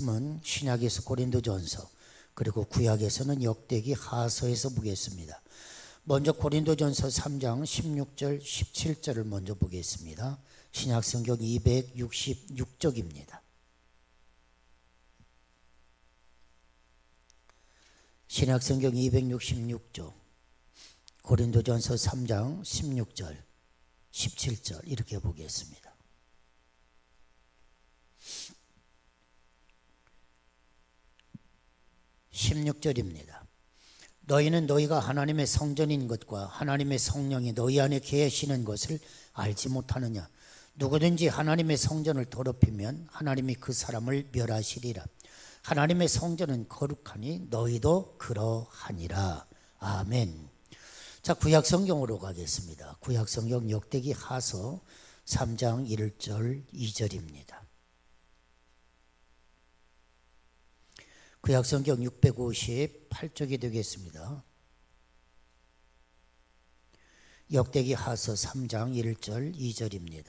말씀은 신약에서 고린도전서, 그리고 구약에서는 역대기 하서에서 보겠습니다. 먼저 고린도전서 3장 16절 17절을 먼저 보겠습니다. 신약성경 266쪽입니다. 신약성경 266쪽, 고린도전서 3장 16절 17절 이렇게 보겠습니다. 16절입니다. 너희는 너희가 하나님의 성전인 것과 하나님의 성령이 너희 안에 계시는 것을 알지 못하느냐. 누구든지 하나님의 성전을 더럽히면 하나님이 그 사람을 멸하시리라. 하나님의 성전은 거룩하니 너희도 그러하니라. 아멘. 자, 구약성경으로 가겠습니다. 구약성경 역대기 하서 3장 1절 2절입니다. 구약성경 658쪽이 되겠습니다. 역대기 하서 3장 1절 2절입니다.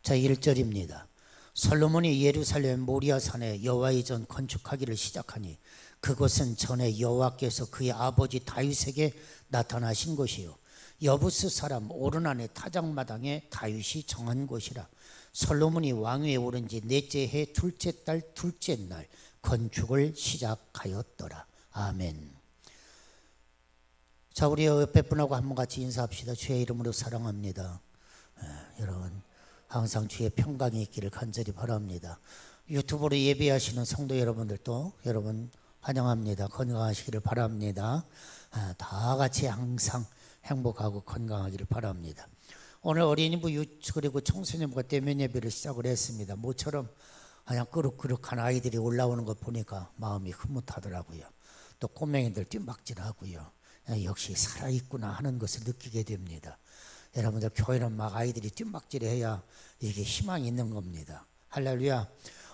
자, 1절입니다. 솔로몬이 예루살렘 모리아산에 여호와의 전 건축하기를 시작하니 그곳은 전에 여호와께서 그의 아버지 다윗에게 나타나신 곳이요 여부스 사람 오르난의 타작마당에 다윗이 정한 곳이라. 솔로몬이 왕위에 오른 지 넷째 해 둘째 달 둘째 날 건축을 시작하였더라. 아멘. 자, 우리 옆에 분하고 한번 같이 인사합시다. 주의 이름으로 사랑합니다. 여러분 항상 주의 평강이 있기를 간절히 바랍니다. 유튜브로 예배하시는 성도 여러분들도 여러분 환영합니다. 건강하시기를 바랍니다. 다 같이 항상 행복하고 건강하기를 바랍니다. 오늘 어린이부 그리고 청소년부가 대면 예배를 시작을 했습니다. 모처럼 그냥 끄룩끄룩한 아이들이 올라오는 것 보니까 마음이 흐뭇하더라고요. 또 꼬맹이들 뜀박질하고요. 역시 살아있구나 하는 것을 느끼게 됩니다. 여러분들 교회는 막 아이들이 뜀박질해야 이게 희망이 있는 겁니다. 할렐루야.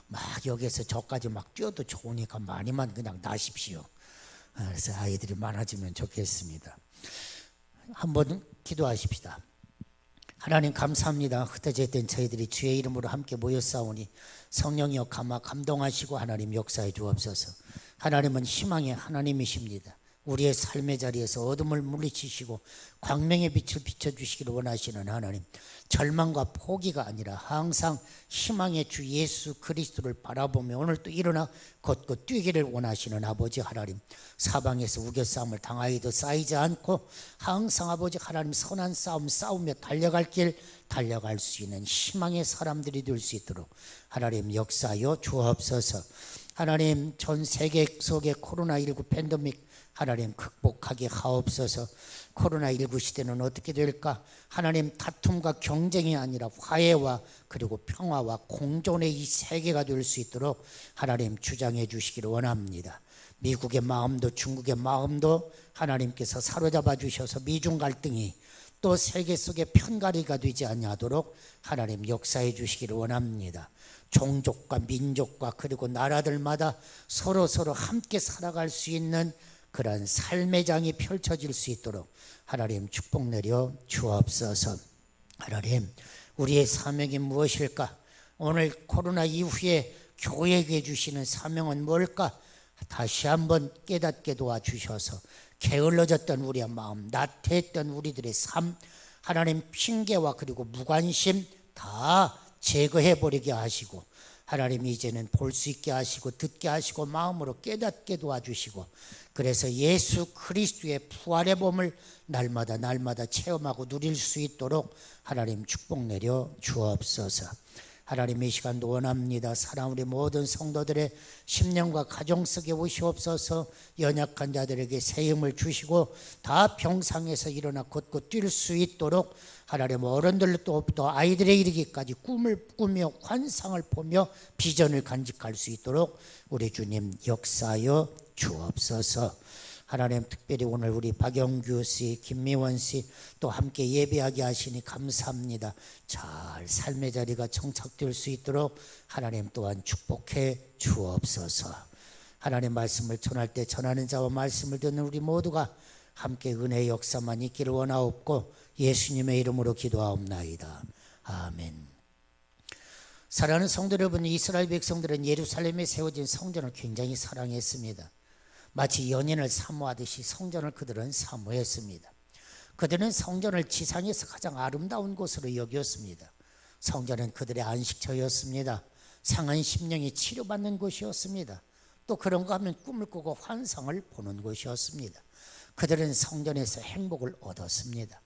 막 여기서 저까지 막 뛰어도 좋으니까 많이만 그냥 나십시오. 그래서 아이들이 많아지면 좋겠습니다. 한번 기도하십시다. 하나님 감사합니다. 흩어졌던 저희들이 주의 이름으로 함께 모였사오니 성령이여 감동하시고 하나님 역사해 주옵소서. 하나님은 희망의 하나님이십니다. 우리의 삶의 자리에서 어둠을 물리치시고 광명의 빛을 비춰주시기를 원하시는 하나님, 절망과 포기가 아니라 항상 희망의 주 예수 그리스도를 바라보며 오늘 또 일어나 걷고 뛰기를 원하시는 아버지 하나님, 사방에서 우겨싸움을 당하여도 쌓이지 않고 항상 아버지 하나님 선한 싸움 싸우며 달려갈 길 달려갈 수 있는 희망의 사람들이 될 수 있도록 하나님 역사하여 주옵소서. 하나님 전 세계 속의 코로나19 팬데믹 하나님 극복하게 하옵소서. 코로나19 시대는 어떻게 될까? 하나님 다툼과 경쟁이 아니라 화해와 그리고 평화와 공존의 이 세계가 될 수 있도록 하나님 주장해 주시기를 원합니다. 미국의 마음도 중국의 마음도 하나님께서 사로잡아 주셔서 미중 갈등이 또 세계 속의 편가리가 되지 아니하도록 하나님 역사해 주시기를 원합니다. 종족과 민족과 그리고 나라들마다 서로 함께 살아갈 수 있는 그런 삶의 장이 펼쳐질 수 있도록 하나님 축복 내려 주옵소서. 하나님 우리의 사명이 무엇일까? 오늘 코로나 이후에 교회에게 주시는 사명은 뭘까? 다시 한번 깨닫게 도와주셔서 게을러졌던 우리의 마음, 나태했던 우리들의 삶, 하나님 핑계와 그리고 무관심 다 제거해버리게 하시고 하나님 이제는 볼 수 있게 하시고 듣게 하시고 마음으로 깨닫게 도와주시고 그래서 예수 그리스도의 부활의 몸을 날마다 체험하고 누릴 수 있도록 하나님 축복 내려 주옵소서. 하나님 이 시간도 원합니다. 사랑 우리 모든 성도들의 심령과 가정 속에 오시옵소서. 연약한 자들에게 새 힘을 주시고 다 병상에서 일어나 걷고 뛸 수 있도록 하나님 어른들로부터 아이들에 이르기까지 꿈을 꾸며 환상을 보며 비전을 간직할 수 있도록 우리 주님 역사하여 주옵소서. 하나님 특별히 오늘 우리 박영규 씨, 김미원 씨 또 함께 예배하게 하시니 감사합니다. 잘 삶의 자리가 정착될 수 있도록 하나님 또한 축복해 주옵소서. 하나님 말씀을 전할 때 전하는 자와 말씀을 듣는 우리 모두가 함께 은혜의 역사만 있기를 원하옵고 예수님의 이름으로 기도하옵나이다. 아멘. 사랑하는 성도 여러분, 이스라엘 백성들은 예루살렘에 세워진 성전을 굉장히 사랑했습니다. 마치 연인을 사모하듯이 성전을 그들은 사모했습니다. 그들은 성전을 지상에서 가장 아름다운 곳으로 여겼습니다. 성전은 그들의 안식처였습니다. 상한 심령이 치료받는 곳이었습니다. 또 그런가 하면 꿈을 꾸고 환상을 보는 곳이었습니다. 그들은 성전에서 행복을 얻었습니다.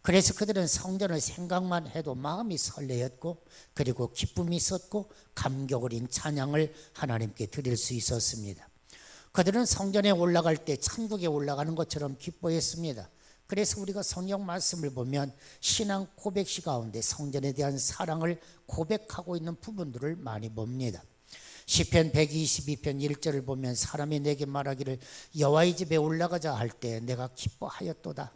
그래서 그들은 성전을 생각만 해도 마음이 설레었고, 그리고 기쁨이 있었고, 감격 어린 찬양을 하나님께 드릴 수 있었습니다. 그들은 성전에 올라갈 때 천국에 올라가는 것처럼 기뻐했습니다. 그래서 우리가 성경 말씀을 보면 신앙 고백시 가운데 성전에 대한 사랑을 고백하고 있는 부분들을 많이 봅니다. 시편 122편 1절을 보면 사람이 내게 말하기를 여호와의 집에 올라가자 할 때 내가 기뻐하였도다.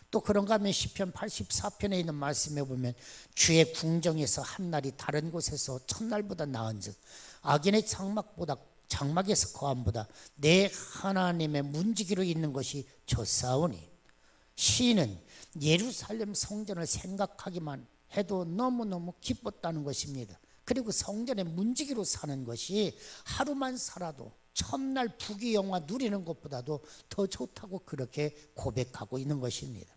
또 그런가 하면 시편 84편에 있는 말씀에 보면 주의 궁정에서 한날이 다른 곳에서 첫날보다 나은즉 악인의 장막에서 거함보다 내 하나님의 문지기로 있는 것이 좋사오니. 시인은 예루살렘 성전을 생각하기만 해도 너무너무 기뻤다는 것입니다. 그리고 성전의 문지기로 사는 것이 하루만 살아도 첫날 부귀영화 누리는 것보다도 더 좋다고 그렇게 고백하고 있는 것입니다.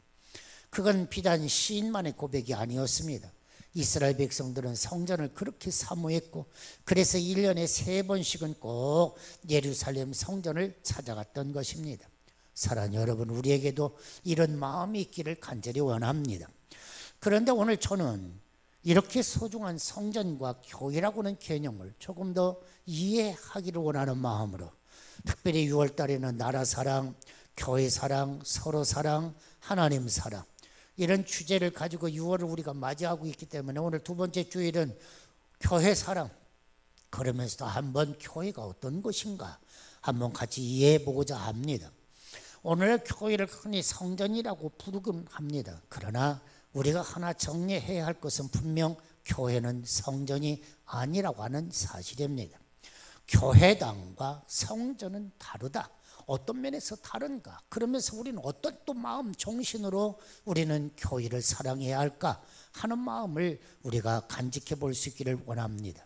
그건 비단 시인만의 고백이 아니었습니다. 이스라엘 백성들은 성전을 그렇게 사모했고, 그래서 1년에 3번씩은 꼭 예루살렘 성전을 찾아갔던 것입니다. 사랑하는 여러분, 우리에게도 이런 마음이 있기를 간절히 원합니다. 그런데 오늘 저는 이렇게 소중한 성전과 교회라고 하는 개념을 조금 더 이해하기를 원하는 마음으로, 특별히 6월 달에는 나라 사랑, 교회 사랑, 서로 사랑, 하나님 사랑, 이런 주제를 가지고 6월을 우리가 맞이하고 있기 때문에 오늘 두 번째 주일은 교회 사랑, 그러면서도 한번 교회가 어떤 것인가 한번 같이 이해해 보고자 합니다. 오늘 교회를 흔히 성전이라고 부르긴 합니다. 그러나 우리가 하나 정리해야 할 것은 분명 교회는 성전이 아니라고 하는 사실입니다. 교회당과 성전은 다르다. 어떤 면에서 다른가? 그러면서 우리는 어떤 또 마음, 정신으로 우리는 교회를 사랑해야 할까 하는 마음을 우리가 간직해 볼 수 있기를 원합니다.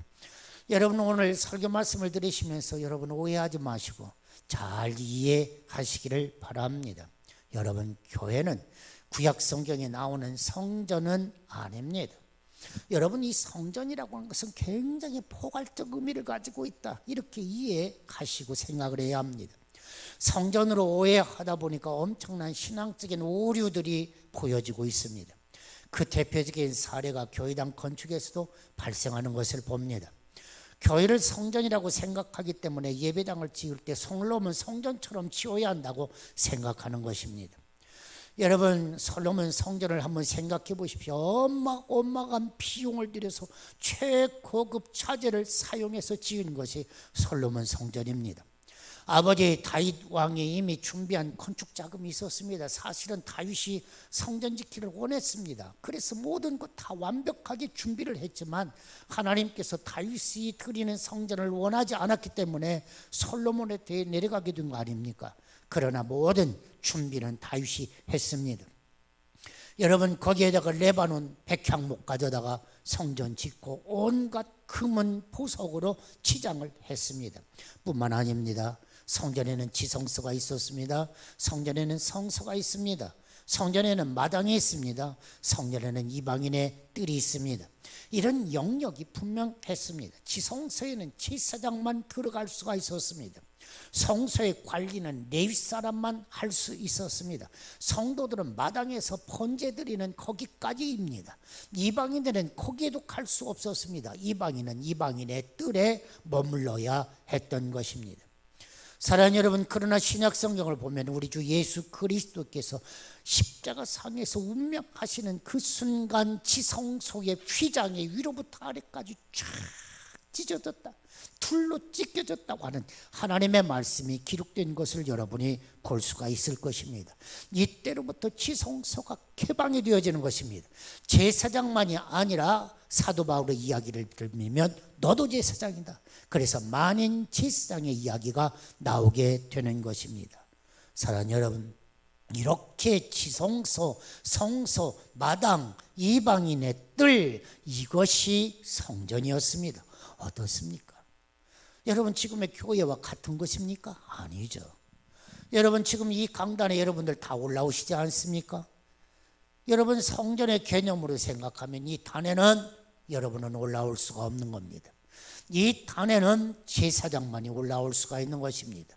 여러분, 오늘 설교 말씀을 들으시면서 여러분 오해하지 마시고 잘 이해하시기를 바랍니다. 여러분, 교회는 구약 성경에 나오는 성전은 아닙니다. 여러분, 이 성전이라고 하는 것은 굉장히 포괄적 의미를 가지고 있다, 이렇게 이해하시고 생각을 해야 합니다. 성전으로 오해하다 보니까 엄청난 신앙적인 오류들이 보여지고 있습니다. 그 대표적인 사례가 교회당 건축에서도 발생하는 것을 봅니다. 교회를 성전이라고 생각하기 때문에 예배당을 지을 때 솔로몬 성전처럼 지어야 한다고 생각하는 것입니다. 여러분, 솔로몬 성전을 한번 생각해 보십시오. 어마어마한 비용을 들여서 최고급 자재를 사용해서 지은 것이 솔로몬 성전입니다. 아버지 다윗 왕이 이미 준비한 건축 자금이 있었습니다. 사실은 다윗이 성전 짓기를 원했습니다. 그래서 모든 것 다 완벽하게 준비를 했지만 하나님께서 다윗이 드리는 성전을 원하지 않았기 때문에 솔로몬에 대해 내려가게 된 거 아닙니까? 그러나 모든 준비는 다윗이 했습니다. 여러분, 거기에다가 레바논 백향목 가져다가 성전 짓고 온갖 금은 보석으로 치장을 했습니다. 뿐만 아닙니다. 성전에는 지성소가 있었습니다. 성전에는 성소가 있습니다. 성전에는 마당이 있습니다. 성전에는 이방인의 뜰이 있습니다. 이런 영역이 분명했습니다. 지성소에는 제사장만 들어갈 수가 있었습니다. 성소의 관리는 레위 사람만 할 수 있었습니다. 성도들은 마당에서 번제 드리는 거기까지입니다. 이방인들은 거기에도 갈 수 없었습니다. 이방인은 이방인의 뜰에 머물러야 했던 것입니다. 사랑하는 여러분, 그러나 신약 성경을 보면 우리 주 예수 그리스도께서 십자가 상에서 운명하시는 그 순간 지성소의 휘장이 위로부터 아래까지 쫙 찢어졌다, 둘로 찢겨졌다고 하는 하나님의 말씀이 기록된 것을 여러분이 볼 수가 있을 것입니다. 이때로부터 지성소가 개방이 되어지는 것입니다. 제사장만이 아니라 사도 바울의 이야기를 들으면 너도 제사장이다. 그래서 만인 제사장의 이야기가 나오게 되는 것입니다. 사랑하는 여러분, 이렇게 지성소, 성소, 마당, 이방인의 뜰, 이것이 성전이었습니다. 어떻습니까? 여러분 지금의 교회와 같은 것입니까? 아니죠. 여러분 지금 이 강단에 여러분들 다 올라오시지 않습니까? 여러분 성전의 개념으로 생각하면 이 단에는 여러분은 올라올 수가 없는 겁니다. 이 단에는 제사장만이 올라올 수가 있는 것입니다.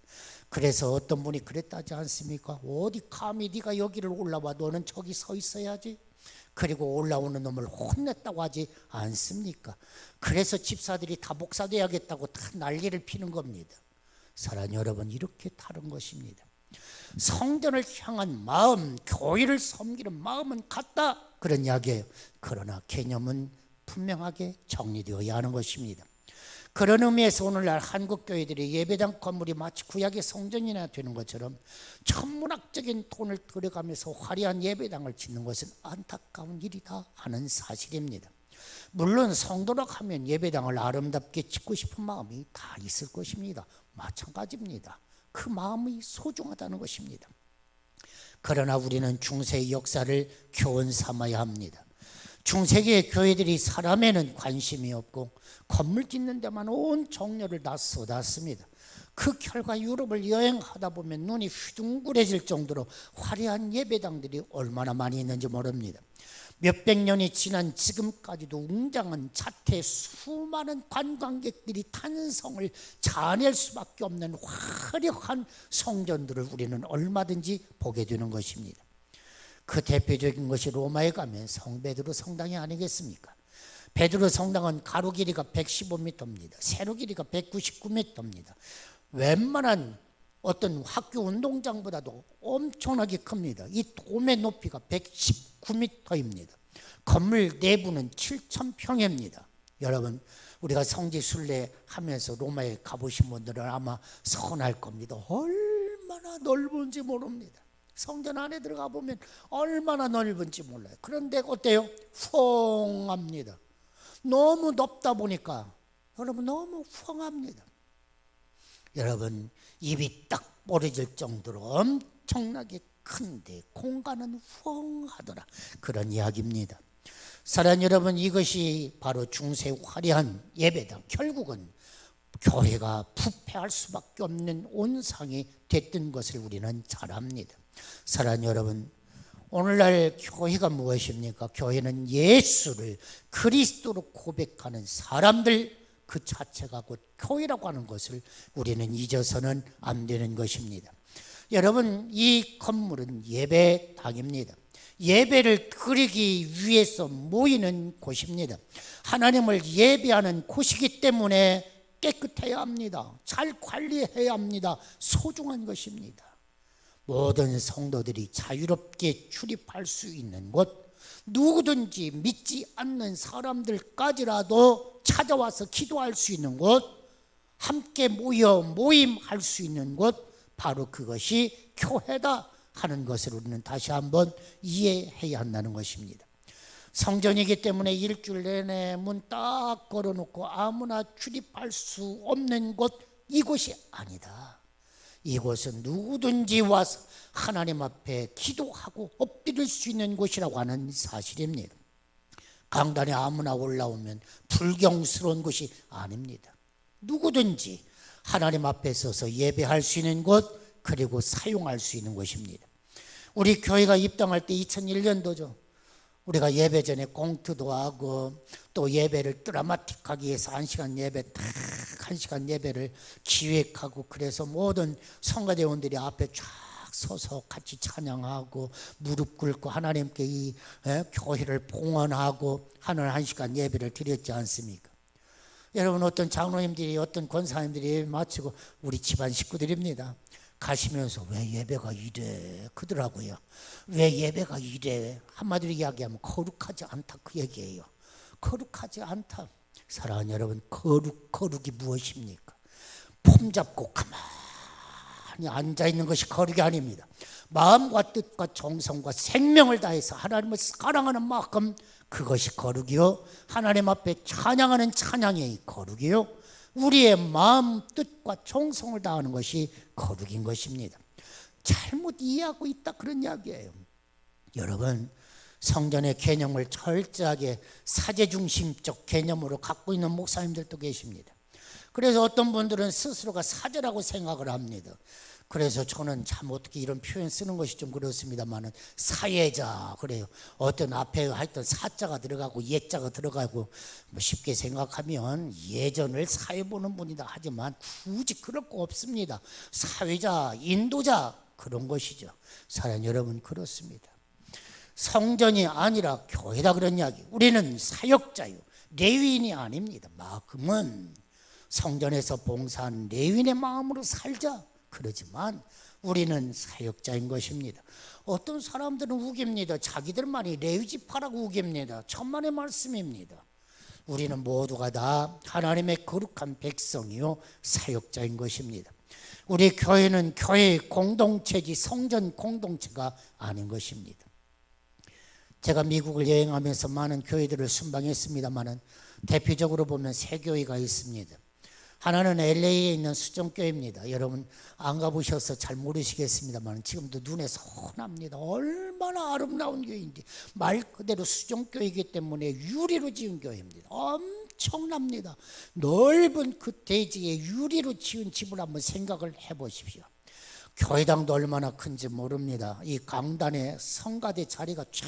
그래서 어떤 분이 그랬다지 않습니까? 어디 감히 네가 여기를 올라와, 너는 저기 서 있어야지. 그리고 올라오는 놈을 혼냈다고 하지 않습니까? 그래서 집사들이 다 목사 돼야겠다고 다 난리를 피는 겁니다. 사랑하는 여러분, 이렇게 다른 것입니다. 성전을 향한 마음, 교회를 섬기는 마음은 같다, 그런 이야기예요. 그러나 개념은 분명하게 정리되어야 하는 것입니다. 그런 의미에서 오늘날 한국교회들의 예배당 건물이 마치 구약의 성전이나 되는 것처럼 천문학적인 돈을 들여가면서 화려한 예배당을 짓는 것은 안타까운 일이다 하는 사실입니다. 물론 성도라고 하면 예배당을 아름답게 짓고 싶은 마음이 다 있을 것입니다. 마찬가지입니다. 그 마음이 소중하다는 것입니다. 그러나 우리는 중세의 역사를 교훈 삼아야 합니다. 중세기의 교회들이 사람에는 관심이 없고 건물 짓는 데만 온 정열을 다 쏟았습니다. 그 결과 유럽을 여행하다 보면 눈이 휘둥그레질 정도로 화려한 예배당들이 얼마나 많이 있는지 모릅니다. 몇백 년이 지난 지금까지도 웅장한 자태, 수많은 관광객들이 탄성을 자아낼 수밖에 없는 화려한 성전들을 우리는 얼마든지 보게 되는 것입니다. 그 대표적인 것이 로마에 가면 성베드로 성당이 아니겠습니까? 베드로 성당은 가로 길이가 115m입니다. 세로 길이가 199m입니다. 웬만한 어떤 학교 운동장보다도 엄청나게 큽니다. 이 돔의 높이가 119m입니다. 건물 내부는 7,000평입니다. 여러분, 우리가 성지 순례 하면서 로마에 가보신 분들은 아마 서운할 겁니다. 얼마나 넓은지 모릅니다. 성전 안에 들어가 보면 얼마나 넓은지 몰라요. 그런데 어때요? 펑합니다. 너무 높다 보니까 여러분 너무 펑합니다. 여러분 입이 딱 벌어질 정도로 엄청나게 큰데 공간은 펑하더라, 그런 이야기입니다. 사랑하는 여러분, 이것이 바로 중세 화려한 예배당, 결국은 교회가 부패할 수밖에 없는 온상이 됐던 것을 우리는 잘 압니다. 사랑하는 여러분, 오늘날 교회가 무엇입니까? 교회는 예수를 그리스도로 고백하는 사람들 그 자체가 곧 교회라고 하는 것을 우리는 잊어서는 안 되는 것입니다. 여러분, 이 건물은 예배당입니다. 예배를 드리기 위해서 모이는 곳입니다. 하나님을 예배하는 곳이기 때문에 깨끗해야 합니다. 잘 관리해야 합니다. 소중한 것입니다. 모든 성도들이 자유롭게 출입할 수 있는 곳, 누구든지 믿지 않는 사람들까지라도 찾아와서 기도할 수 있는 곳, 함께 모여 모임할 수 있는 곳, 바로 그것이 교회다 하는 것을 우리는 다시 한번 이해해야 한다는 것입니다. 성전이기 때문에 일주일 내내 문 딱 걸어놓고 아무나 출입할 수 없는 곳, 이곳이 아니다. 이곳은 누구든지 와서 하나님 앞에 기도하고 엎드릴 수 있는 곳이라고 하는 사실입니다. 강단에 아무나 올라오면 불경스러운 곳이 아닙니다. 누구든지 하나님 앞에 서서 예배할 수 있는 곳, 그리고 사용할 수 있는 곳입니다. 우리 교회가 입당할 때 2001년도죠. 우리가 예배 전에 공투도 하고 또 예배를 드라마틱하게 해서 1시간 예배, 딱 1시간 예배를 기획하고, 그래서 모든 성가대원들이 앞에 쫙 서서 같이 찬양하고 무릎 꿇고 하나님께 이 교회를 봉헌하고 하는 1시간 예배를 드렸지 않습니까? 여러분, 어떤 장로님들이, 어떤 권사님들이 마치고 우리 집안 식구들입니다. 가시면서 왜 예배가 이래 그러더라고요. 왜 예배가 이래? 한마디로 이야기하면 거룩하지 않다, 그 얘기예요. 거룩하지 않다. 사랑하는 여러분, 거룩이 무엇입니까? 폼 잡고 가만히 앉아있는 것이 거룩이 아닙니다. 마음과 뜻과 정성과 생명을 다해서 하나님을 사랑하는 만큼 그것이 거룩이요, 하나님 앞에 찬양하는 찬양이 거룩이요, 우리의 마음, 뜻과 정성을 다하는 것이 거룩인 것입니다. 잘못 이해하고 있다, 그런 이야기예요. 여러분, 성전의 개념을 철저하게 사제중심적 개념으로 갖고 있는 목사님들도 계십니다. 그래서 어떤 분들은 스스로가 사제라고 생각을 합니다. 그래서 저는 참 어떻게 이런 표현 쓰는 것이 좀 그렇습니다만은 사예자 그래요. 어떤 앞에 하여튼 사자가 들어가고 예자가 들어가고 뭐 쉽게 생각하면 예전을 사회 보는 분이다 하지만 굳이 그럴 거 없습니다. 사회자, 인도자 그런 것이죠. 사랑 여러분, 그렇습니다. 성전이 아니라 교회다 그런 이야기. 우리는 사역자요, 레위인이 아닙니다. 만큼은 성전에서 봉사한 레위인의 마음으로 살자. 그러지만 우리는 사역자인 것입니다. 어떤 사람들은 우깁니다. 자기들만이 레위지파라고 우깁니다. 천만의 말씀입니다. 우리는 모두가 다 하나님의 거룩한 백성이요 사역자인 것입니다. 우리 교회는 교회의 공동체지 성전 공동체가 아닌 것입니다. 제가 미국을 여행하면서 많은 교회들을 순방했습니다마는 대표적으로 보면 세 교회가 있습니다. 하나는 LA에 있는 수정교회입니다. 여러분 안 가보셔서 잘 모르시겠습니다만 지금도 눈에 선합니다. 얼마나 아름다운 교회인지. 말 그대로 수정교회이기 때문에 유리로 지은 교회입니다. 엄청납니다. 넓은 그 대지에 유리로 지은 집을 한번 생각을 해보십시오. 교회당도 얼마나 큰지 모릅니다. 이 강단에 성가대 자리가 쫙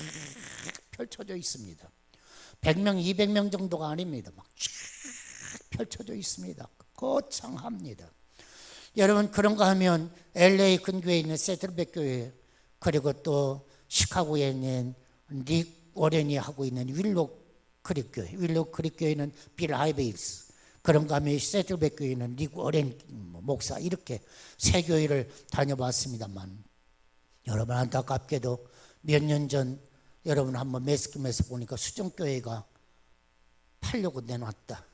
펼쳐져 있습니다. 100명, 200명 정도가 아닙니다. 막 쫙 펼쳐져 있습니다. 거창합니다. 여러분 그런가 하면 LA 근교에 있는 세틀백 교회, 그리고 또 시카고에 있는 닉 워렌이 하고 있는 윌로 크릭 교회, 윌로 크릭 교회는 빌 하이베일스, 그런가 하면 세틀백 교회는 닉 워렌 목사, 이렇게 세 교회를 다녀봤습니다만 여러분 안타깝게도 몇 년 전 여러분 한번 매스컴에서 보니까 수정교회가 팔려고 내놨다.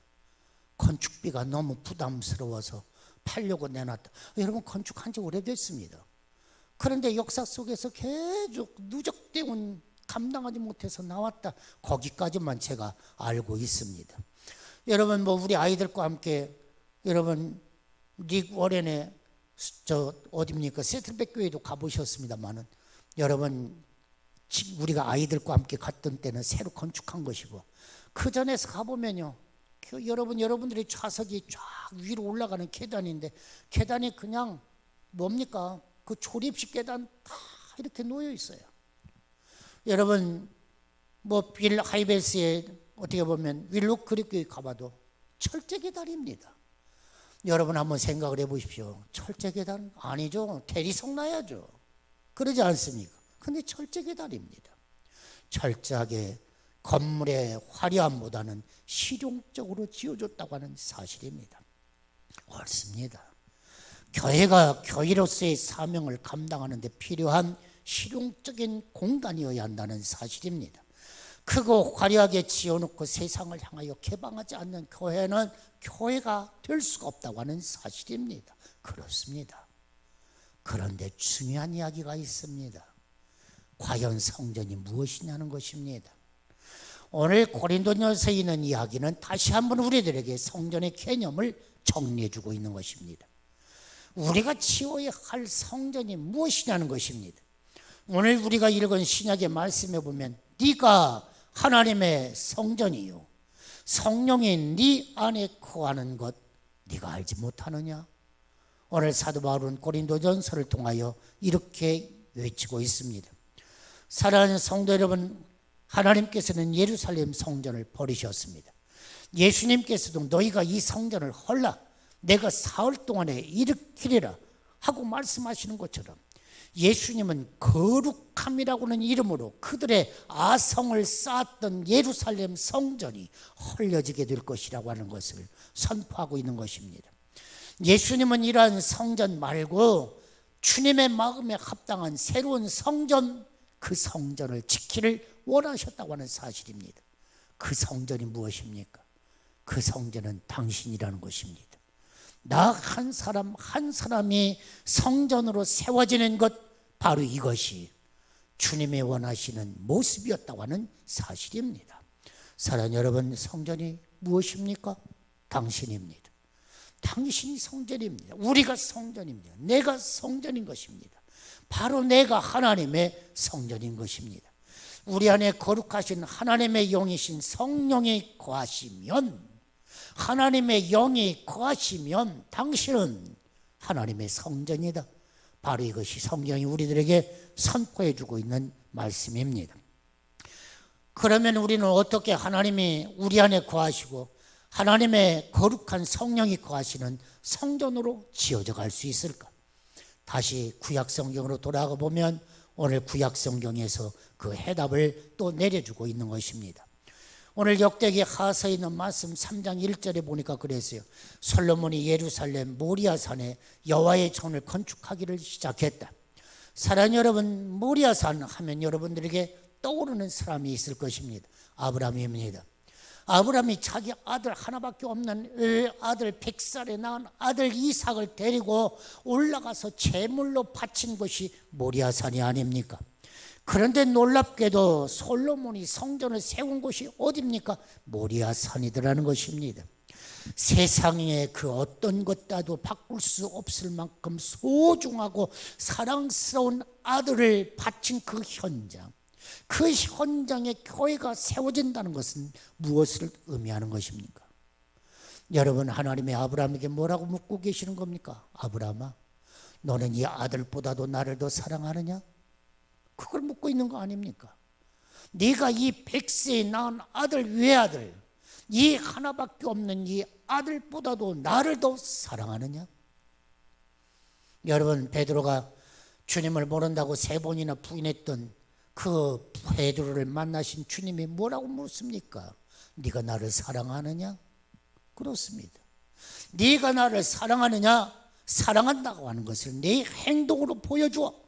건축비가 너무 부담스러워서 팔려고 내놨다. 여러분 건축한 지 오래됐습니다. 그런데 역사 속에서 계속 누적되온 감당하지 못해서 나왔다. 거기까지만 제가 알고 있습니다. 여러분 뭐 우리 아이들과 함께 여러분 닉 워렌의 어디입니까? 세틀백 교회도 가보셨습니다만은 여러분 우리가 아이들과 함께 갔던 때는 새로 건축한 것이고 그 전에서 가보면요. 여러분들이 좌석이 쫙 위로 올라가는 계단인데 계단이 그냥 뭡니까? 그 조립식 계단 다 이렇게 놓여 있어요. 여러분 뭐 빌 하이베스에 어떻게 보면 윌로 크릭 교회 가봐도 철제 계단입니다. 여러분 한번 생각을 해보십시오. 철제 계단 아니죠. 대리석 놔야죠. 그러지 않습니까? 근데 철제 계단입니다. 철저하게 건물의 화려함보다는 실용적으로 지어줬다고 하는 사실입니다. 옳습니다. 교회가 교회로서의 사명을 감당하는 데 필요한 실용적인 공간이어야 한다는 사실입니다. 크고 화려하게 지어놓고 세상을 향하여 개방하지 않는 교회는 교회가 될 수가 없다고 하는 사실입니다. 그렇습니다. 그런데 중요한 이야기가 있습니다. 과연 성전이 무엇이냐는 것입니다. 오늘 고린도전서에 있는 이야기는 다시 한번 우리들에게 성전의 개념을 정리해주고 있는 것입니다. 우리가 지어야 할 성전이 무엇이냐는 것입니다. 오늘 우리가 읽은 신약의 말씀에 보면 네가 하나님의 성전이요 성령이 네 안에 거하는 것 네가 알지 못하느냐? 오늘 사도 바울은 고린도전서를 통하여 이렇게 외치고 있습니다. 사랑하는 성도 여러분, 하나님께서는 예루살렘 성전을 버리셨습니다. 예수님께서도 너희가 이 성전을 헐라 내가 사흘 동안에 일으키리라 하고 말씀하시는 것처럼 예수님은 거룩함이라고는 이름으로 그들의 아성을 쌓았던 예루살렘 성전이 헐려지게 될 것이라고 하는 것을 선포하고 있는 것입니다. 예수님은 이러한 성전 말고 주님의 마음에 합당한 새로운 성전, 그 성전을 지키를 원하셨다고 하는 사실입니다. 그 성전이 무엇입니까? 그 성전은 당신이라는 것입니다. 나 한 사람 한 사람이 성전으로 세워지는 것, 바로 이것이 주님의 원하시는 모습이었다고 하는 사실입니다. 사랑하는 여러분, 성전이 무엇입니까? 당신입니다. 당신이 성전입니다. 우리가 성전입니다. 내가 성전인 것입니다. 바로 내가 하나님의 성전인 것입니다. 우리 안에 거룩하신 하나님의 영이신 성령이 거하시면, 하나님의 영이 거하시면 당신은 하나님의 성전이다. 바로 이것이 성경이 우리들에게 선포해 주고 있는 말씀입니다. 그러면 우리는 어떻게 하나님이 우리 안에 거하시고 하나님의 거룩한 성령이 거하시는 성전으로 지어져 갈 수 있을까? 다시 구약성경으로 돌아가 보면 오늘 구약성경에서 그 해답을 또 내려주고 있는 것입니다. 오늘 역대기 하서에 있는 말씀 3장 1절에 보니까 그랬어요. 솔로몬이 예루살렘 모리아산에 여호와의 전을 건축하기를 시작했다. 사랑하는 여러분, 모리아산 하면 여러분들에게 떠오르는 사람이 있을 것입니다. 아브라함입니다. 아브라함이 자기 아들 하나밖에 없는 아들 100살에 낳은 아들 이삭을 데리고 올라가서 제물로 바친 것이 모리아산이 아닙니까? 그런데 놀랍게도 솔로몬이 성전을 세운 곳이 어디입니까? 모리아산이더라는 것입니다. 세상에 그 어떤 것과도 바꿀 수 없을 만큼 소중하고 사랑스러운 아들을 바친 그 현장, 그 현장에 교회가 세워진다는 것은 무엇을 의미하는 것입니까? 여러분, 하나님의 아브라함에게 뭐라고 묻고 계시는 겁니까? 아브라함아, 너는 이 아들보다도 나를 더 사랑하느냐? 그걸 묻고 있는 거 아닙니까? 네가 이 100세에 낳은 아들 외아들, 이 하나밖에 없는 이 아들보다도 나를 더 사랑하느냐? 여러분, 베드로가 주님을 모른다고 3번이나 부인했던 그 베드로를 만나신 주님이 뭐라고 묻습니까? 네가 나를 사랑하느냐? 그렇습니다. 네가 나를 사랑하느냐? 사랑한다고 하는 것을 내 행동으로 보여주어.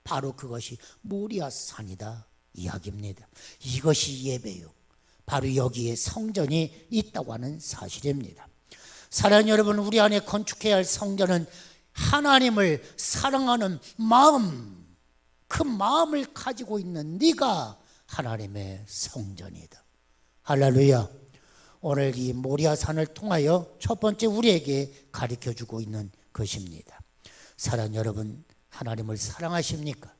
바로 그것이 모리아산이다 이야기입니다. 이것이 예배요. 바로 여기에 성전이 있다고 하는 사실입니다. 사랑하는 여러분, 우리 안에 건축해야 할 성전은 하나님을 사랑하는 마음, 그 마음을 가지고 있는 네가 하나님의 성전이다. 할렐루야. 오늘 이 모리아산을 통하여 첫 번째 우리에게 가르쳐주고 있는 것입니다. 사랑하는 여러분, 하나님을 사랑하십니까?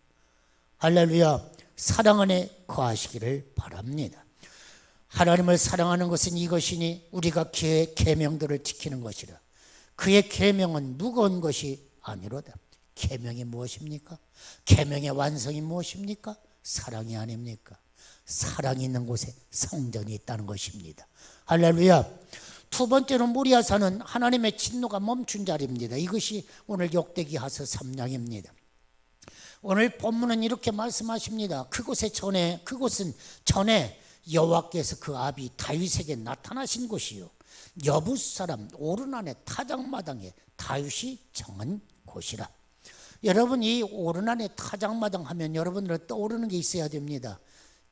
할렐루야. 사랑 안에 거하시기를 바랍니다. 하나님을 사랑하는 것은 이것이니 우리가 그의 계명들을 지키는 것이라. 그의 계명은 무거운 것이 아니로다. 계명이 무엇입니까? 계명의 완성이 무엇입니까? 사랑이 아닙니까? 사랑이 있는 곳에 성전이 있다는 것입니다. 할렐루야. 두 번째로 모리아산은 하나님의 진노가 멈춘 자리입니다. 이것이 오늘 역대기하서 3장입니다. 오늘 본문은 이렇게 말씀하십니다. 그곳은 전에 여호와께서 그 아비 다윗에게 나타나신 곳이요, 여부스 사람 오르난의 타작마당에 다윗이 정한 곳이라. 여러분, 이 오르난의 타작마당 하면 여러분들 떠오르는 게 있어야 됩니다.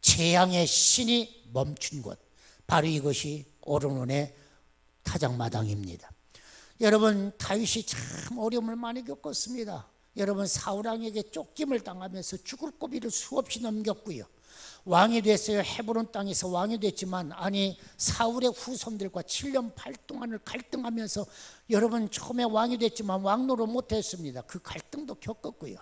재앙의 신이 멈춘 곳, 바로 이것이 오르난의 타작마당입니다. 여러분, 다윗이 참 어려움을 많이 겪었습니다. 여러분, 사울왕에게 쫓김을 당하면서 죽을 고비를 수없이 넘겼고요, 왕이 됐어요. 헤브론 땅에서 왕이 됐지만 사울의 후손들과 7년 8동안을 갈등하면서 여러분, 처음에 왕이 됐지만 왕노를 못했습니다. 그 갈등도 겪었고요,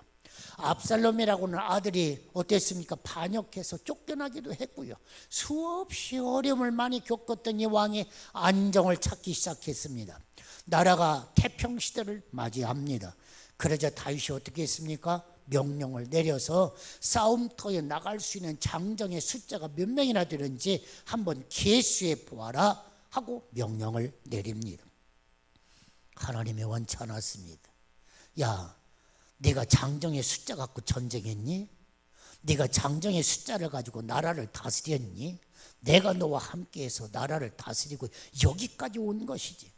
압살롬이라고는 아들이 어땠습니까? 반역해서 쫓겨나기도 했고요, 수없이 어려움을 많이 겪었던 이 왕이 안정을 찾기 시작했습니다. 나라가 태평시대를 맞이합니다. 그러자 다윗이 어떻게 했습니까? 명령을 내려서 싸움터에 나갈 수 있는 장정의 숫자가 몇 명이나 되는지 한번 계수해 보아라 하고 명령을 내립니다. 하나님의 원치 않았습니다. 야, 네가 장정의 숫자 갖고 전쟁했니? 네가 장정의 숫자를 가지고 나라를 다스렸니? 내가 너와 함께해서 나라를 다스리고 여기까지 온 것이지.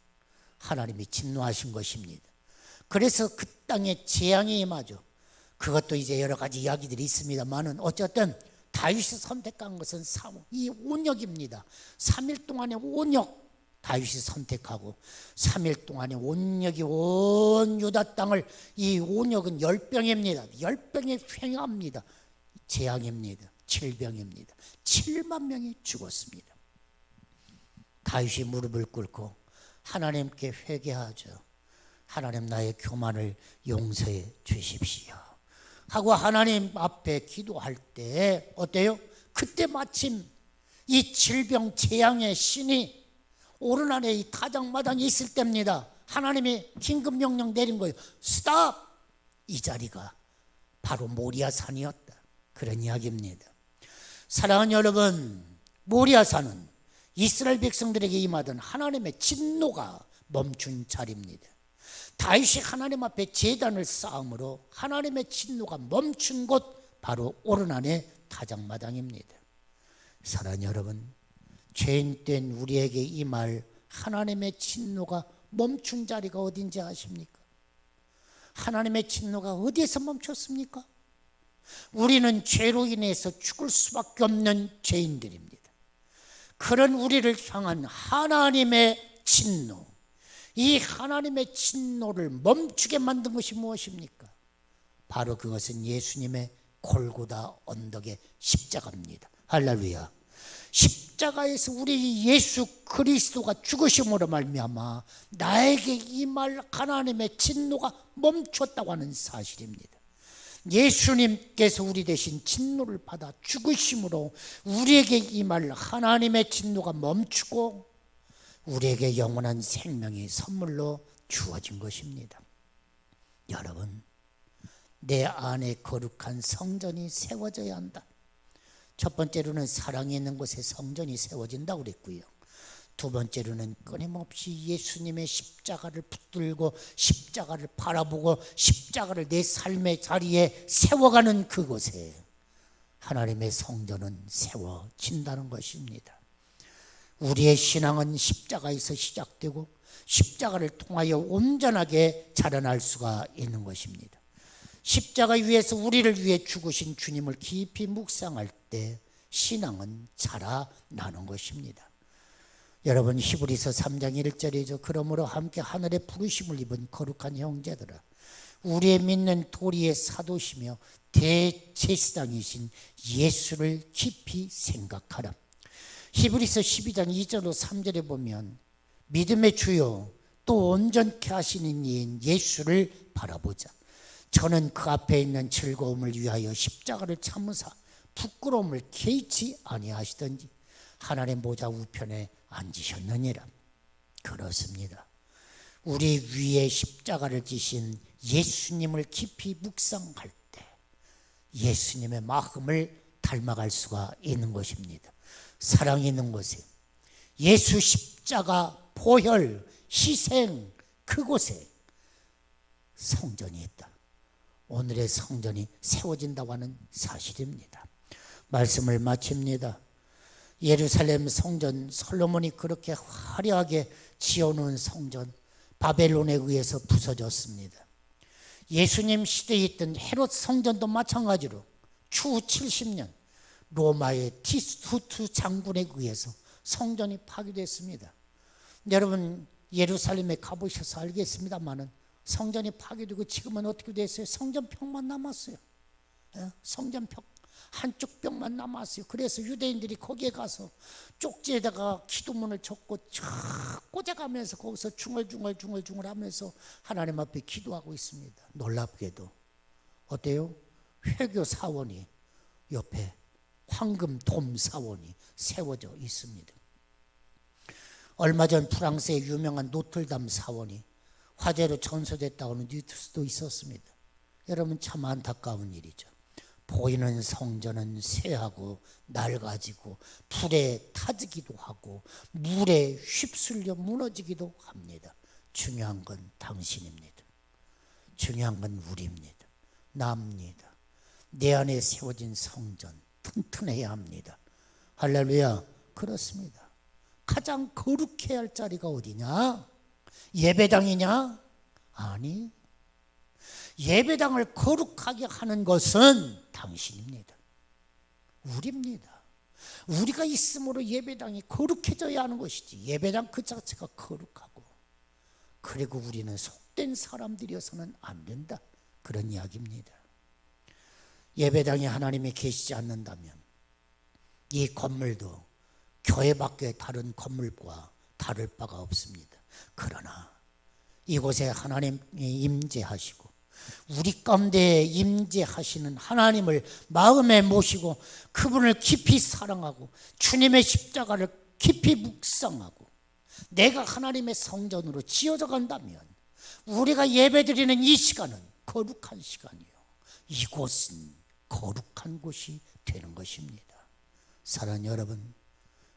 하나님이 진노하신 것입니다. 그래서 그 땅에 재앙이 임하죠. 그것도 이제 여러 가지 이야기들이 있습니다만은 어쨌든 다윗이 선택한 것은 이 온역입니다. 3일 동안의 온역 다윗이 선택하고 3일 동안의 온역이 온 유다 땅을, 이 온역은 열병입니다. 열병이 횡합니다. 재앙입니다. 질병입니다. 7만 명이 죽었습니다. 다윗이 무릎을 꿇고 하나님께 회개하죠. 하나님, 나의 교만을 용서해 주십시오. 하고 하나님 앞에 기도할 때 어때요? 그때 마침 이 질병 재앙의 신이 오르난에 이 타작마당에 있을 때입니다. 하나님이 긴급 명령 내린 거예요. 스탑! 이 자리가 바로 모리아산이었다. 그런 이야기입니다. 사랑하는 여러분, 모리아산은 이스라엘 백성들에게 임하던 하나님의 진노가 멈춘 자리입니다. 다윗이 하나님 앞에 제단을 쌓음으로 하나님의 진노가 멈춘 곳 바로 오르난의 타작마당입니다. 사랑하는 여러분, 죄인된 우리에게 임할 하나님의 진노가 멈춘 자리가 어딘지 아십니까? 하나님의 진노가 어디에서 멈췄습니까? 우리는 죄로 인해서 죽을 수밖에 없는 죄인들입니다. 그런 우리를 향한 하나님의 진노, 이 하나님의 진노를 멈추게 만든 것이 무엇입니까? 바로 그것은 예수님의 골고다 언덕의 십자가입니다. 할렐루야. 십자가에서 우리 예수 그리스도가 죽으심으로 말미암아 나에게 임할 하나님의 진노가 멈췄다고 하는 사실입니다. 예수님께서 우리 대신 진노를 받아 죽으심으로 우리에게 임할 하나님의 진노가 멈추고 우리에게 영원한 생명이 선물로 주어진 것입니다. 여러분, 내 안에 거룩한 성전이 세워져야 한다. 첫 번째로는 사랑이 있는 곳에 성전이 세워진다고 그랬고요. 두 번째로는 끊임없이 예수님의 십자가를 붙들고 십자가를 바라보고 십자가를 내 삶의 자리에 세워가는 그곳에 하나님의 성전은 세워진다는 것입니다. 우리의 신앙은 십자가에서 시작되고 십자가를 통하여 온전하게 자라날 수가 있는 것입니다. 십자가 위에서 우리를 위해 죽으신 주님을 깊이 묵상할 때 신앙은 자라나는 것입니다. 여러분, 히브리서 3장 1절이죠. 그러므로 함께 하늘의 부르심을 입은 거룩한 형제들아, 우리의 믿는 도리의 사도시며 대제사장이신 예수를 깊이 생각하라. 히브리서 12장 2절로 3절에 보면 믿음의 주요 또 온전케 하시는 이인 예수를 바라보자. 저는 그 앞에 있는 즐거움을 위하여 십자가를 참으사 부끄러움을 개의치 아니하시던지 하나님 보좌 우편에 앉으셨느니라. 그렇습니다. 우리 위에 십자가를 지신 예수님을 깊이 묵상할 때 예수님의 마음을 닮아갈 수가 있는 것입니다. 사랑이 있는 곳에 예수 십자가 보혈 희생 그곳에 성전이 있다. 오늘의 성전이 세워진다고 하는 사실입니다. 말씀을 마칩니다. 예루살렘 성전, 솔로몬이 그렇게 화려하게 지어놓은 성전, 바벨론에 의해서 부서졌습니다. 예수님 시대에 있던 헤롯 성전도 마찬가지로 추후 70년 로마의 티투스 장군에 의해서 성전이 파괴됐습니다. 여러분, 예루살렘에 가보셔서 알겠습니다만은 성전이 파괴되고 지금은 어떻게 됐어요? 성전벽만 남았어요. 성전벽 한쪽 벽만 남았어요. 그래서 유대인들이 거기에 가서 쪽지에다가 기도문을 적고 쫙 꽂아가면서 거기서 중얼중얼 하면서 하나님 앞에 기도하고 있습니다. 놀랍게도 어때요? 회교 사원이 옆에 황금 돔 사원이 세워져 있습니다. 얼마 전 프랑스의 유명한 노틀담 사원이 화재로 전소됐다고 하는 뉴스도 있었습니다. 여러분, 참 안타까운 일이죠. 보이는 성전은 쇠하고 낡아지고 불에 타지기도 하고 물에 휩쓸려 무너지기도 합니다. 중요한 건 당신입니다. 중요한 건 우리입니다. 나입니다. 내 안에 세워진 성전 튼튼해야 합니다. 할렐루야. 그렇습니다. 가장 거룩해야 할 자리가 어디냐? 예배당이냐? 아니, 예배당을 거룩하게 하는 것은 당신입니다. 우리입니다. 우리가 있음으로 예배당이 거룩해져야 하는 것이지, 예배당 그 자체가 거룩하고 그리고 우리는 속된 사람들이어서는 안 된다, 그런 이야기입니다. 예배당에 하나님이 계시지 않는다면 이 건물도 교회 밖의 다른 건물과 다를 바가 없습니다. 그러나 이곳에 하나님이 임재하시고 우리 가운데 임재하시는 하나님을 마음에 모시고 그분을 깊이 사랑하고 주님의 십자가를 깊이 묵상하고 내가 하나님의 성전으로 지어져 간다면 우리가 예배드리는 이 시간은 거룩한 시간이요, 이곳은 거룩한 곳이 되는 것입니다. 사랑하는 여러분,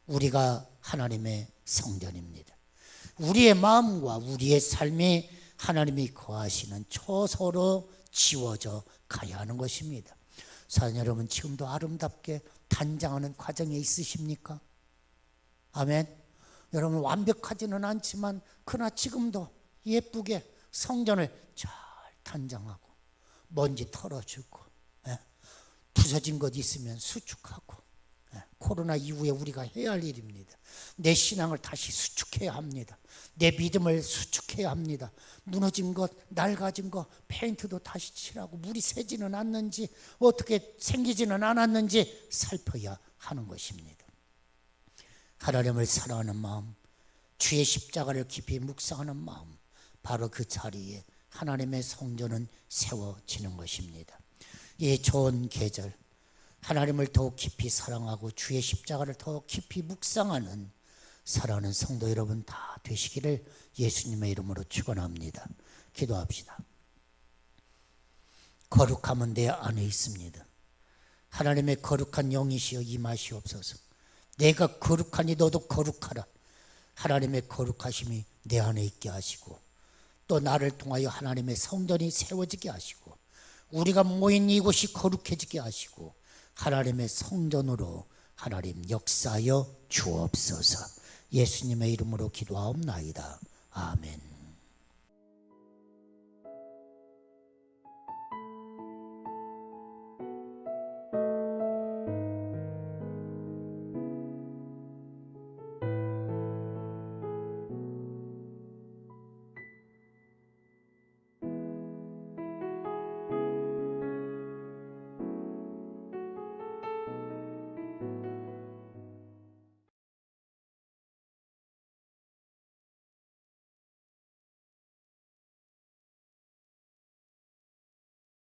우리가 하나님의 성전입니다. 우리의 마음과 우리의 삶이 하나님이 거하시는 처소로 지워져 가야 하는 것입니다. 사랑하는 여러분, 지금도 아름답게 단장하는 과정에 있으십니까? 아멘. 여러분, 완벽하지는 않지만 그러나 지금도 예쁘게 성전을 잘 단장하고 먼지 털어주고 부서진 것 있으면 수축하고 코로나 이후에 우리가 해야 할 일입니다. 내 신앙을 다시 수축해야 합니다. 내 믿음을 수축해야 합니다. 무너진 것, 낡아진 것, 페인트도 다시 칠하고 물이 새지는 않는지 어떻게 생기지는 않았는지 살펴야 하는 것입니다. 하나님을 사랑하는 마음, 주의 십자가를 깊이 묵상하는 마음, 바로 그 자리에 하나님의 성전은 세워지는 것입니다. 이 좋은 계절, 하나님을 더욱 깊이 사랑하고 주의 십자가를 더 깊이 묵상하는 사랑하는 성도 여러분 다 되시기를 예수님의 이름으로 축원합니다. 기도합시다. 거룩함은 내 안에 있습니다. 하나님의 거룩한 영이시여 임하시옵소서. 내가 거룩하니 너도 거룩하라. 하나님의 거룩하심이 내 안에 있게 하시고 또 나를 통하여 하나님의 성전이 세워지게 하시고 우리가 모인 이곳이 거룩해지게 하시고 하나님의 성전으로 하나님 역사하여 주옵소서. 예수님의 이름으로 기도하옵나이다. 아멘.